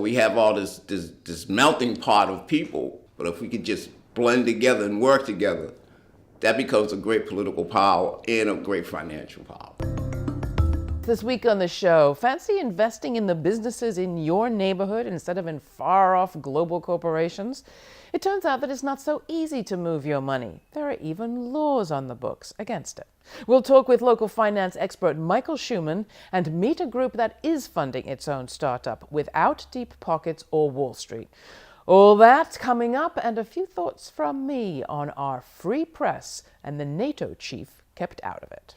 We have all this melting pot of people, but if we could just blend together and work together, that becomes a great political power and a great financial power. This week on the show, fancy investing in the businesses in your neighborhood instead of in far-off global corporations? It turns out that it's not so easy to move your money. There are even laws on the books against it. We'll talk with local finance expert Michael Shuman and meet a group that is funding its own startup without deep pockets or Wall Street. All that coming up, and a few thoughts from me on our free press and the NATO chief kept out of it.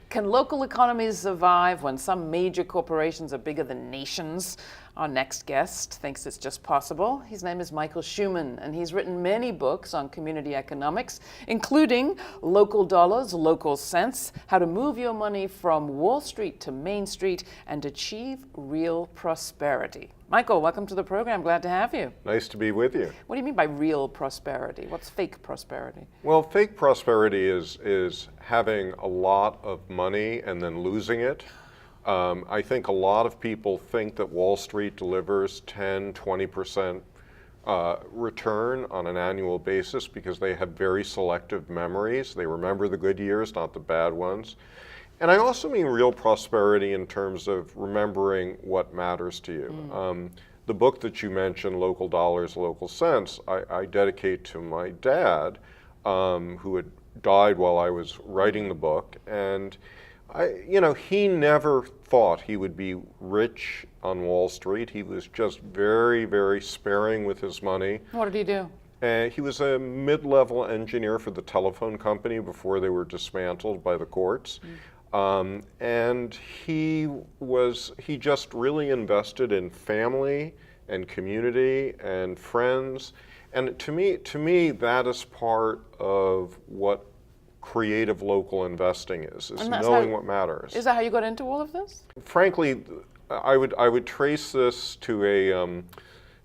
Can local economies survive when some major corporations are bigger than nations? Our next guest thinks it's just possible. His name is Michael Shuman, and he's written many books on community economics, including Local Dollars, Local Cents, How to Move Your Money from Wall Street to Main Street and Achieve Real Prosperity. Michael, welcome to the program. Glad to have you. Nice to be with you. What do you mean by real prosperity? What's fake prosperity? Well, fake prosperity is having a lot of money and then losing it. I think a lot of people think that Wall Street delivers 10, 20% return on an annual basis because they have very selective memories. They remember the good years, not the bad ones. And I also mean real prosperity in terms of remembering what matters to you. The book that you mentioned, Local Dollars, Local Cents, I dedicate to my dad, who had died while I was writing the book. And he never thought he would be rich on Wall Street. He was just very, very sparing with his money. What did he do? He was a mid-level engineer for the telephone company before they were dismantled by the courts. And he just really invested in family and community and friends. And to me, that is part of what creative local investing is knowing what matters. Is that how you got into all of this? Frankly, I would trace this to a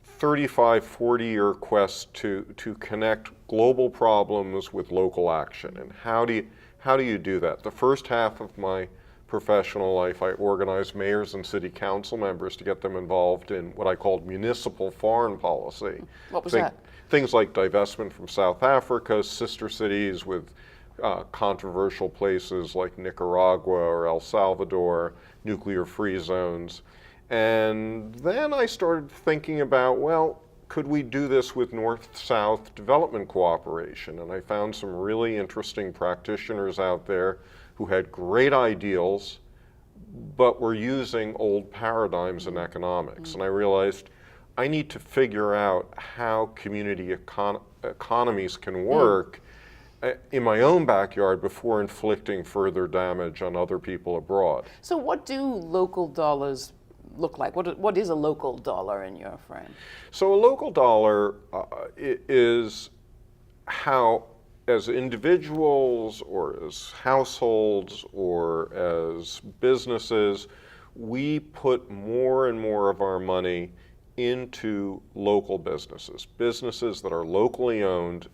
35, 40-year quest to connect global problems with local action. And how do you do that? The first half of my professional life, I organized mayors and city council members to get them involved in what I called municipal foreign policy. What was that? Things like divestment from South Africa, sister cities with controversial places like Nicaragua or El Salvador, nuclear-free zones. And then I started thinking about, well, could we do this with North-South development cooperation? And I found some really interesting practitioners out there who had great ideals, but were using old paradigms in economics. And I realized I need to figure out how community economies can work in my own backyard before inflicting further damage on other people abroad. So what do local dollars look like? What is a local dollar in your frame? So a local dollar is how, as individuals or as households or as businesses, we put more and more of our money into local businesses that are locally owned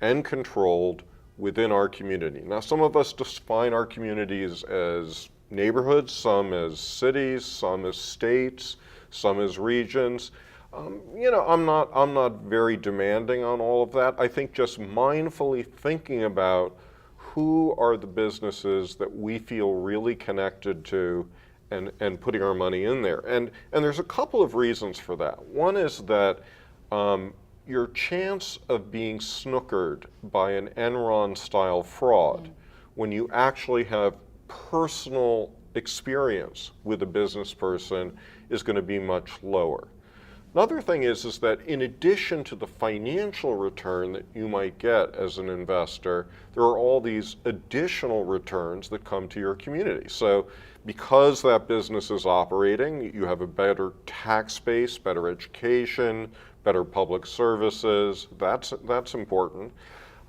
and controlled within our community. Now, some of us define our communities as neighborhoods, some as cities, some as states, some as regions. I'm not very demanding on all of that. I think just mindfully thinking about who are the businesses that we feel really connected to and putting our money in there. And there's a couple of reasons for that. One is that your chance of being snookered by an Enron-style fraud when you actually have personal experience with a business person is going to be much lower. Another thing is that in addition to the financial return that you might get as an investor, there are all these additional returns that come to your community. So because that business is operating, you have a better tax base, better education, better public services. That's important.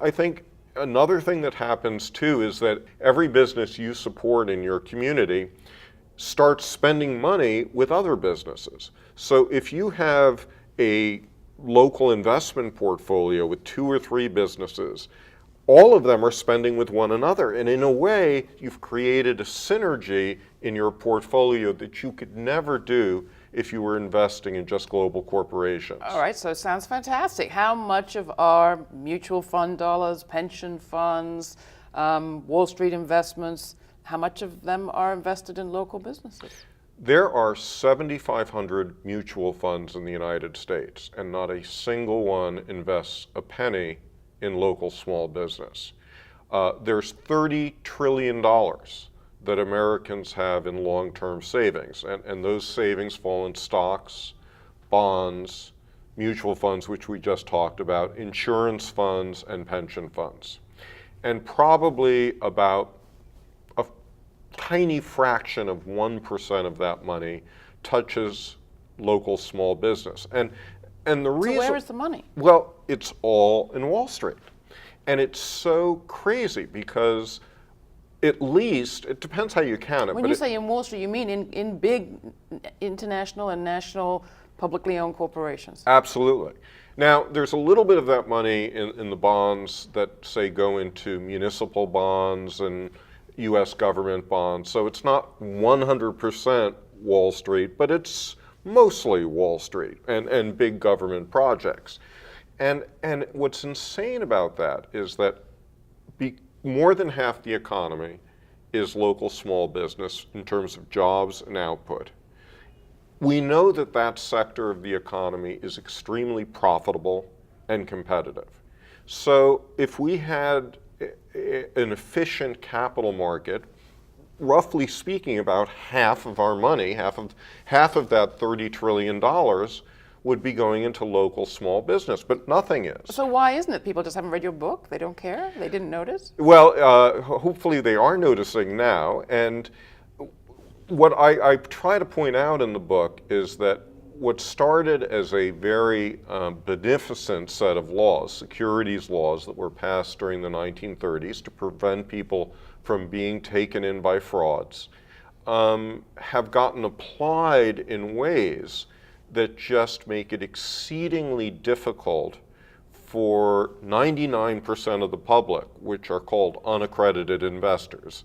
I think another thing that happens too is that every business you support in your community starts spending money with other businesses. So if you have a local investment portfolio with 2 or 3 businesses, all of them are spending with one another. And in a way, you've created a synergy in your portfolio that you could never do if you were investing in just global corporations. All right, so it sounds fantastic. How much of our mutual fund dollars, pension funds, Wall Street investments, how much of them are invested in local businesses? There are 7,500 mutual funds in the United States, and not a single one invests a penny in local small business. There's $30 trillion that Americans have in long-term savings, and those savings fall in stocks, bonds, mutual funds, which we just talked about, insurance funds, and pension funds. And probably about a tiny fraction of 1% of that money touches local small business. And the reason— So where is the money? Well, it's all in Wall Street. And it's so crazy because at least, it depends how you count it. When you say in Wall Street, you mean in big international and national publicly owned corporations? Absolutely. Now, there's a little bit of that money in the bonds that, say, go into municipal bonds and U.S. government bonds. So it's not 100% Wall Street, but it's mostly Wall Street and big government projects. And what's insane about that is that more than half the economy is local small business in terms of jobs and output. We know that that sector of the economy is extremely profitable and competitive. So if we had an efficient capital market, roughly speaking, about half of our money, half of that $30 trillion would be going into local small business, but nothing is. So why isn't it? People just haven't read your book? They don't care? They didn't notice? Well, hopefully they are noticing now. And what I try to point out in the book is that what started as a very beneficent set of laws, securities laws that were passed during the 1930s to prevent people from being taken in by frauds, have gotten applied in ways that just make it exceedingly difficult for 99% of the public, which are called unaccredited investors.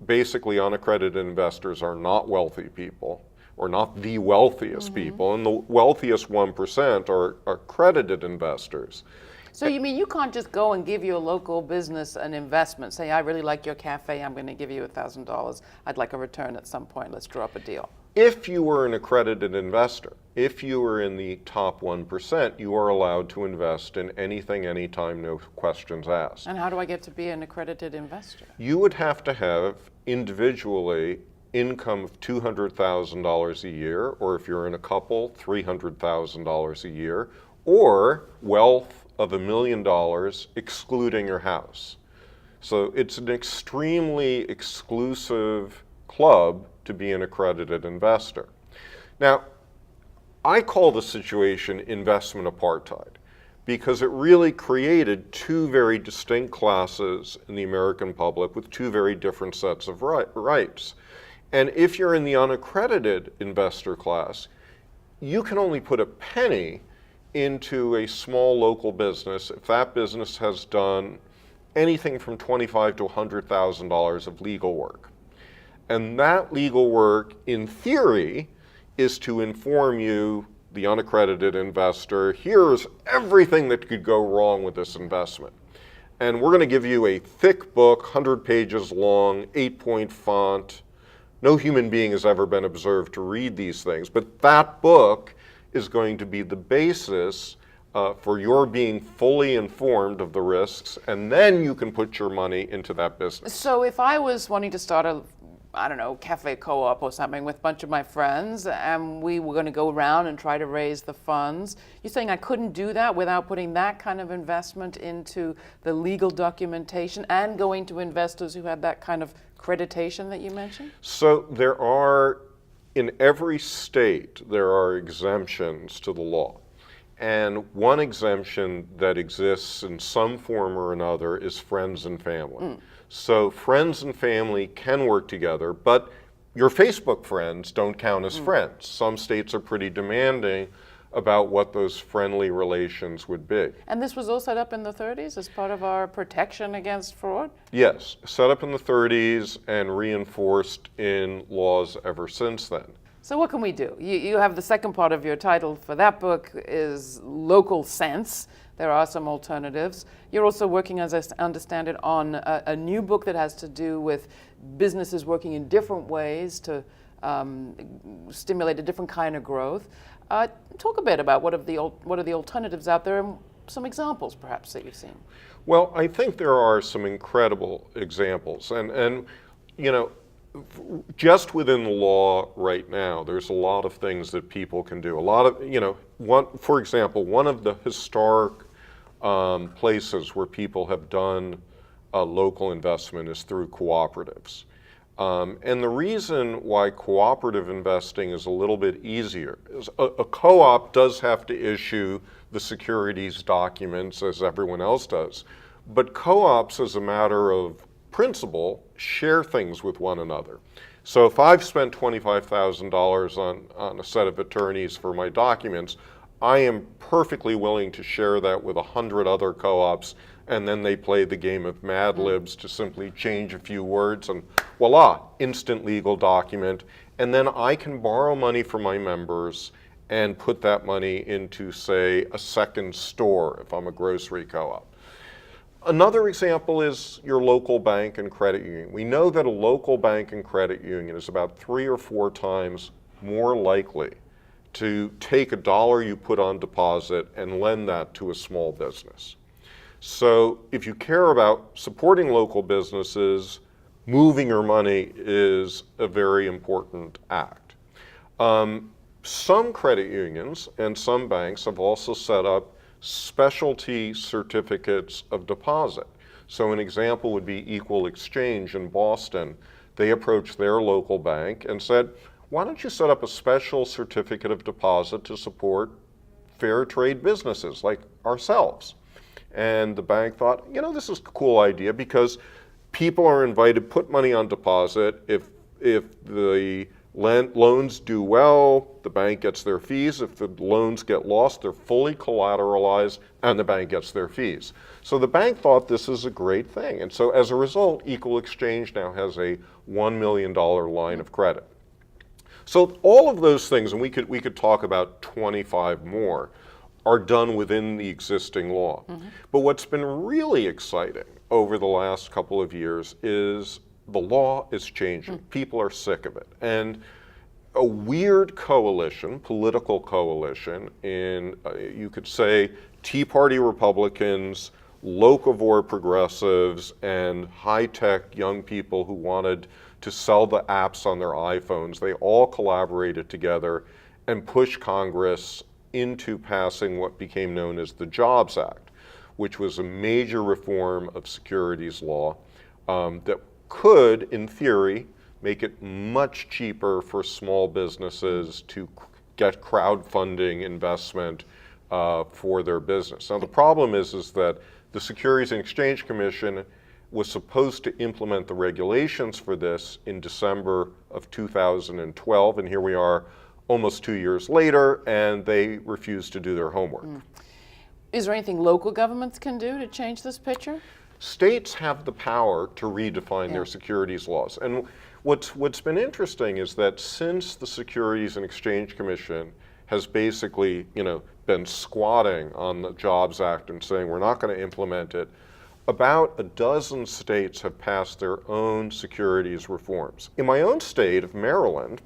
Basically, unaccredited investors are not wealthy people, or not the wealthiest people, and the wealthiest 1% are accredited investors. So you mean you can't just go and give your local business an investment, say, I really like your cafe, I'm going to give you $1,000, I'd like a return at some point, let's draw up a deal. If you were an accredited investor, if you were in the top 1%, you are allowed to invest in anything, anytime, no questions asked. And how do I get to be an accredited investor? You would have to have individually income of $200,000 a year, or if you're in a couple, $300,000 a year, or wealth of $1 million excluding your house. So it's an extremely exclusive club to be an accredited investor. Now, I call the situation investment apartheid because it really created 2 very distinct classes in the American public with 2 very different sets of rights. And if you're in the unaccredited investor class, you can only put a penny into a small local business if that business has done anything from $25,000 to $100,000 of legal work. And that legal work, in theory, is to inform you, the unaccredited investor, here's everything that could go wrong with this investment. And we're going to give you a thick book, 100 pages long, 8-point font. No human being has ever been observed to read these things, but that book is going to be the basis for your being fully informed of the risks, and then you can put your money into that business. So if I was wanting to start a cafe co-op or something with a bunch of my friends, and we were going to go around and try to raise the funds. You're saying I couldn't do that without putting that kind of investment into the legal documentation and going to investors who had that kind of accreditation that you mentioned? So there are, in every state, there are exemptions to the law. And one exemption that exists in some form or another is friends and family. So friends and family can work together, but your Facebook friends don't count as friends. Some states are pretty demanding about what those friendly relations would be. And this was all set up in the 30s as part of our protection against fraud? Yes, set up in the 30s and reinforced in laws ever since then. So what can we do? You have the second part of your title for that book is Local Sense. There are some alternatives. You're also working, as I understand it, on a new book that has to do with businesses working in different ways to stimulate a different kind of growth. Talk a bit about what are the alternatives out there and some examples perhaps that you've seen. Well, I think there are some incredible examples. And you know, just within the law right now, there's a lot of things that people can do. A lot of, you know, for example, one of the historic places where people have done local investment is through cooperatives. And the reason why cooperative investing is a little bit easier is a co-op does have to issue the securities documents as everyone else does. But co-ops, as a matter of principle, share things with one another. So if I've spent $25,000 on a set of attorneys for my documents, I am perfectly willing to share that with 100 other co-ops, and then they play the game of Mad Libs to simply change a few words, and voila, instant legal document. And then I can borrow money from my members and put that money into, say, a second store if I'm a grocery co-op. Another example is your local bank and credit union. We know that a local bank and credit union is about 3 or 4 times more likely to take $1 you put on deposit and lend that to a small business. So if you care about supporting local businesses, moving your money is a very important act. Some credit unions and some banks have also set up specialty certificates of deposit. So an example would be Equal Exchange in Boston. They approached their local bank and said, why don't you set up a special certificate of deposit to support fair trade businesses like ourselves? And the bank thought, you know, this is a cool idea because people are invited to put money on deposit. If the loans do well, the bank gets their fees. If the loans get lost, they're fully collateralized and the bank gets their fees. So the bank thought this is a great thing. And so as a result, Equal Exchange now has a $1 million line of credit. So all of those things, and we could talk about 25 more, are done within the existing law. But what's been really exciting over the last couple of years is the law is changing. People are sick of it. And a weird coalition, political coalition, in, you could say, Tea Party Republicans, locavore progressives, and high-tech young people who wanted to sell the apps on their iPhones, they all collaborated together and pushed Congress into passing what became known as the Jobs Act, which was a major reform of securities law that could, in theory, make it much cheaper for small businesses to get crowdfunding investment for their business. Now the problem is that the Securities and Exchange Commission was supposed to implement the regulations for this in December of 2012, and here we are almost 2 years later, and they refused to do their homework. Is there anything local governments can do to change this picture? States have the power to redefine their securities laws. And what's been interesting is that since the Securities and Exchange Commission has basically, been squatting on the Jobs Act and saying we're not going to implement it, about a dozen states have passed their own securities reforms. In my own state of Maryland,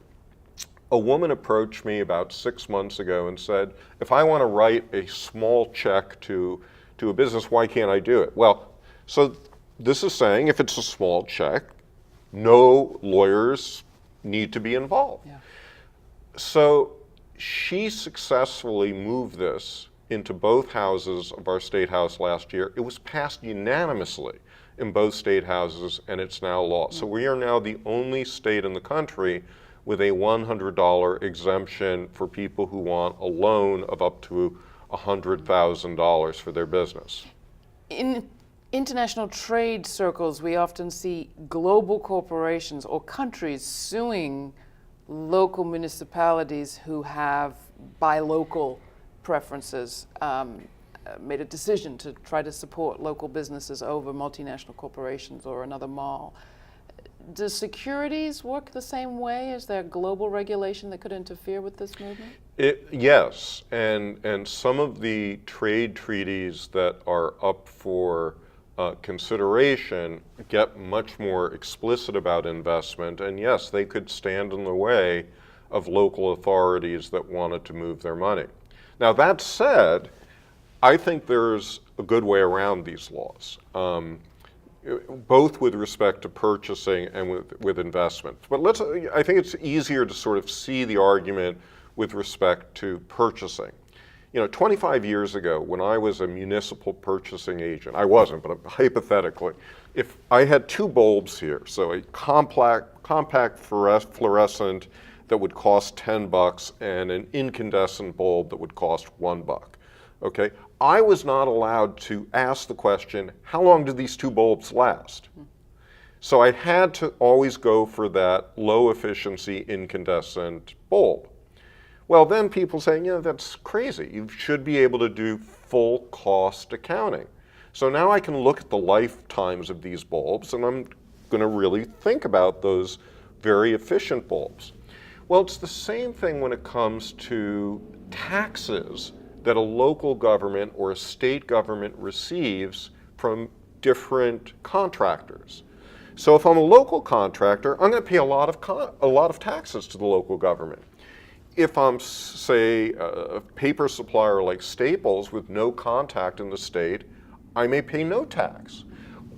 a woman approached me about 6 months ago and said, if I want to write a small check to a business, why can't I do it? Well, so this is saying if it's a small check, no lawyers need to be involved. Yeah. So she successfully moved this into both houses of our state house last year. It was passed unanimously in both state houses, and it's now law. So we are now the only state in the country with a $100 exemption for people who want a loan of up to $100,000 for their business. In international trade circles, we often see global corporations or countries suing local municipalities who have buy local preferences, made a decision to try to support local businesses over multinational corporations or another mall. Does securities work the same way? Is there global regulation that could interfere with this movement? Yes, and some of the trade treaties that are up for consideration get much more explicit about investment, and yes, they could stand in the way of local authorities that wanted to move their money. Now, that said, I think there's a good way around these laws, both with respect to purchasing and with investment. But I think it's easier to sort of see the argument with respect to purchasing. 25 years ago, when I was a municipal purchasing agent, I wasn't, but hypothetically, if I had two bulbs here, so a compact fluorescent that would cost $10 and an incandescent bulb that would cost $1, okay? I was not allowed to ask the question, how long do these two bulbs last? So I had to always go for that low efficiency incandescent bulb. Well, then people say, that's crazy. You should be able to do full cost accounting. So now I can look at the lifetimes of these bulbs, and I'm going to really think about those very efficient bulbs. Well, it's the same thing when it comes to taxes that a local government or a state government receives from different contractors. So if I'm a local contractor, I'm going to pay a lot of taxes to the local government. If I'm, say, a paper supplier like Staples with no contact in the state, I may pay no tax.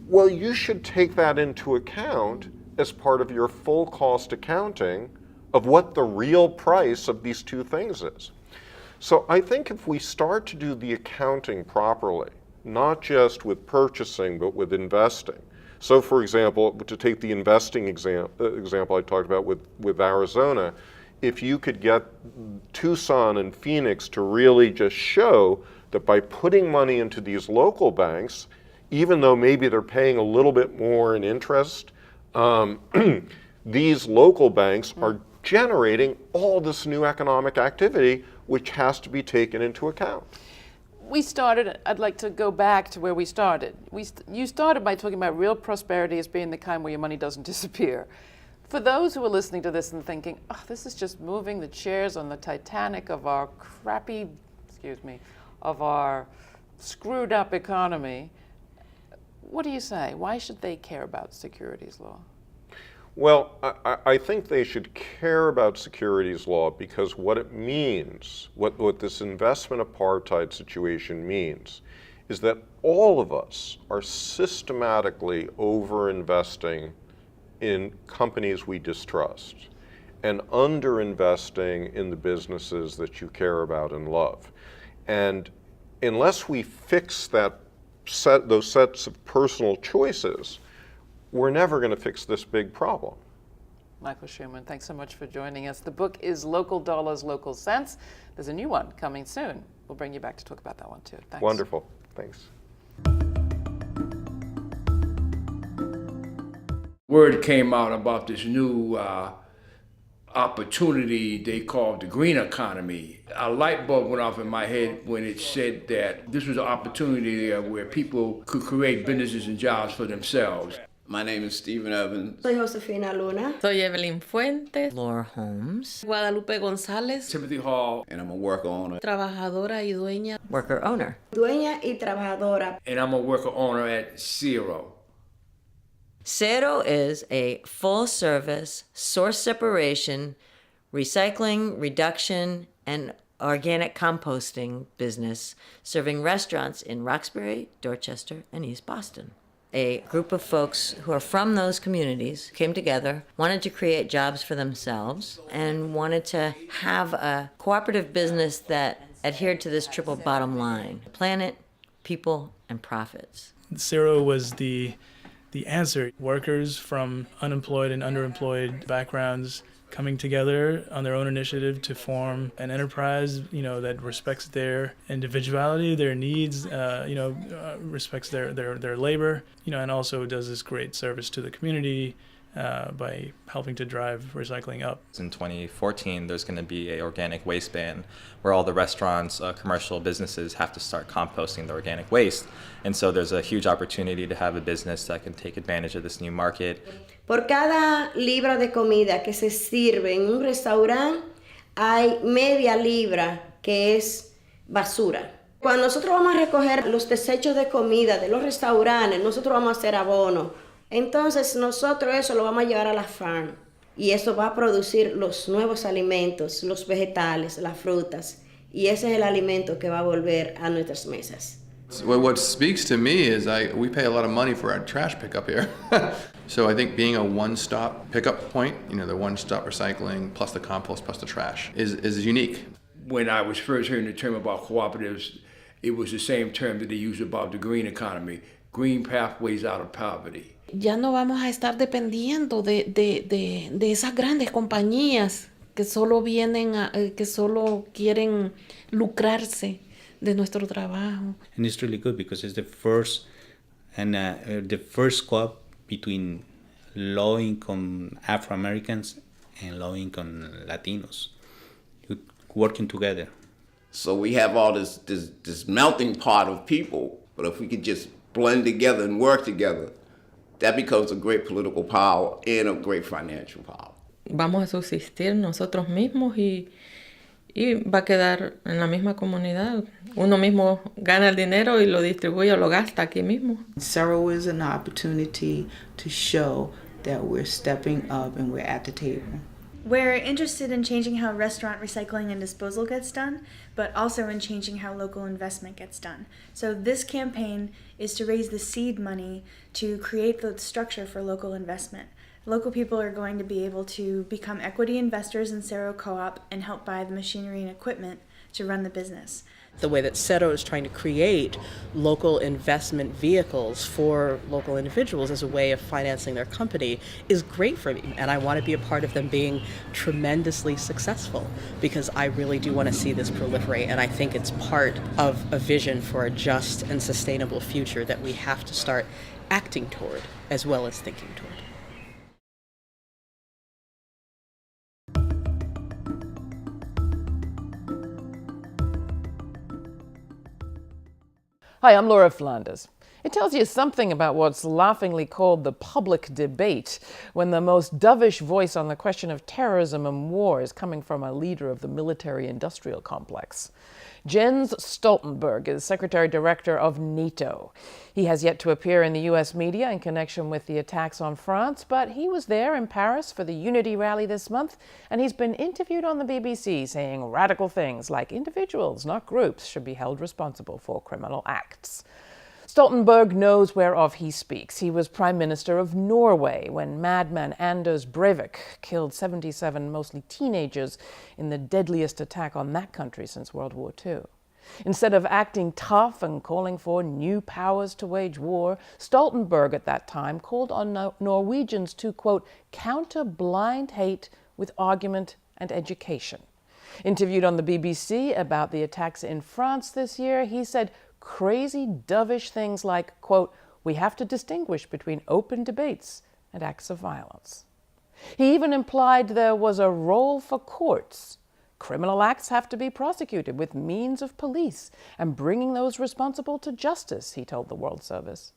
Well, you should take that into account as part of your full cost accounting of what the real price of these two things is. So I think if we start to do the accounting properly, not just with purchasing, but with investing. So for example, to take the investing example I talked about with Arizona, if you could get Tucson and Phoenix to really just show that by putting money into these local banks, even though maybe they're paying a little bit more in interest, these local banks are generating all this new economic activity, which has to be taken into account. I'd like to go back to where we started. You started by talking about real prosperity as being the kind where your money doesn't disappear. For those who are listening to this and thinking, this is just moving the chairs on the Titanic of our of our screwed up economy, what do you say? Why should they care about securities law? Well, I think they should care about securities law because what it means, what this investment apartheid situation means, is that all of us are systematically over-investing in companies we distrust and under-investing in the businesses that you care about and love. And unless we fix those sets of personal choices, we're never going to fix this big problem. Michael Shuman, thanks so much for joining us. The book is Local Dollars, Local Cents. There's a new one coming soon. We'll bring you back to talk about that one too. Thanks. Wonderful. Thanks. Word came out about this new opportunity they called the green economy. A light bulb went off in my head when it said that this was an opportunity where people could create businesses and jobs for themselves. My name is Stephen Evans. Soy Josefina Luna. Soy Evelyn Fuentes. Laura Holmes. Guadalupe González. Timothy Hall. And I'm a worker owner. Trabajadora y dueña. Worker owner. Dueña y trabajadora. And I'm a worker owner at Zero. Zero is a full-service, source separation, recycling, reduction, and organic composting business serving restaurants in Roxbury, Dorchester, and East Boston. A group of folks who are from those communities came together, wanted to create jobs for themselves, and wanted to have a cooperative business that adhered to this triple bottom line: planet, people, and profits. Zero was the answer. Workers from unemployed and underemployed backgrounds coming together on their own initiative to form an enterprise, that respects their individuality, their needs, respects their labor, and also does this great service to the community by helping to drive recycling up. In 2014, there's going to be an organic waste ban where all the restaurants, commercial businesses have to start composting their organic waste. And so there's a huge opportunity to have a business that can take advantage of this new market. Por cada libra de comida que se sirve en un restaurante, hay media libra que es basura. Cuando nosotros vamos a recoger los desechos de comida de los restaurantes, nosotros vamos a hacer abono. Entonces nosotros eso lo vamos a llevar a la farm y eso va a producir los nuevos alimentos, los vegetales, las frutas, y ese es el alimento que va a volver a nuestras mesas. Well, what speaks to me is we pay a lot of money for our trash pickup here. So I think being a one-stop pickup point, the one-stop recycling plus the compost plus the trash is unique. When I was first hearing the term about cooperatives, it was the same term that they use about the green economy, green pathways out of poverty. Ya no vamos a estar dependiendo de esas grandes compañías que solo que solo quieren lucrarse de nuestro trabajo. And it's really good because it's the first co-op between low-income Afro-Americans and low-income Latinos working together. So we have all this melting pot of people, but if we could just blend together and work together, that becomes a great political power and a great financial power. Vamos a subsistir nosotros mismos y va a quedar en la misma comunidad. Uno mismo gana el dinero y lo distribuye o lo gasta aquí mismo. Cero is an opportunity to show that we're stepping up and we're at the table. We're interested in changing how restaurant recycling and disposal gets done, but also in changing how local investment gets done. So this campaign is to raise the seed money to create the structure for local investment. Local people are going to be able to become equity investors in Cerro Co-op and help buy the machinery and equipment to run the business. The way that Cerro is trying to create local investment vehicles for local individuals as a way of financing their company is great for me. And I want to be a part of them being tremendously successful because I really do want to see this proliferate. And I think it's part of a vision for a just and sustainable future that we have to start acting toward as well as thinking toward. Hi, I'm Laura Flanders. It tells you something about what's laughingly called the public debate when the most dovish voice on the question of terrorism and war is coming from a leader of the military-industrial complex. Jens Stoltenberg is Secretary-Director of NATO. He has yet to appear in the U.S. media in connection with the attacks on France, but he was there in Paris for the Unity rally this month, and he's been interviewed on the BBC saying radical things like individuals, not groups, should be held responsible for criminal acts. Stoltenberg knows whereof he speaks. He was Prime Minister of Norway when madman Anders Breivik killed 77 mostly teenagers in the deadliest attack on that country since World War II. Instead of acting tough and calling for new powers to wage war, Stoltenberg at that time called on Norwegians to, quote, counter blind hate with argument and education. Interviewed on the BBC about the attacks in France this year, he said crazy, dovish things like, quote, we have to distinguish between open debates and acts of violence. He even implied there was a role for courts. Criminal acts have to be prosecuted with means of police and bringing those responsible to justice, he told the World Service.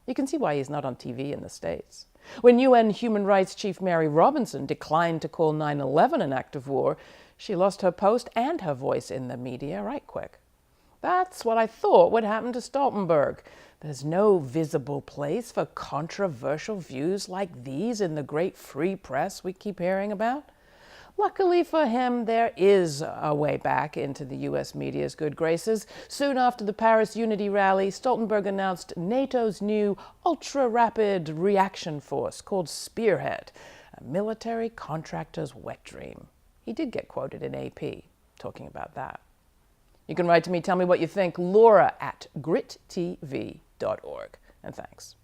You can see why he's not on TV in the States. When UN Human Rights Chief Mary Robinson declined to call 9/11 an act of war, she lost her post and her voice in the media right quick. That's what I thought would happen to Stoltenberg. There's no visible place for controversial views like these in the great free press we keep hearing about. Luckily for him, there is a way back into the U.S. media's good graces. Soon after the Paris Unity rally, Stoltenberg announced NATO's new ultra-rapid reaction force called Spearhead, a military contractor's wet dream. He did get quoted in AP talking about that. You can write to me, tell me what you think, Laura@grittv.org. And thanks.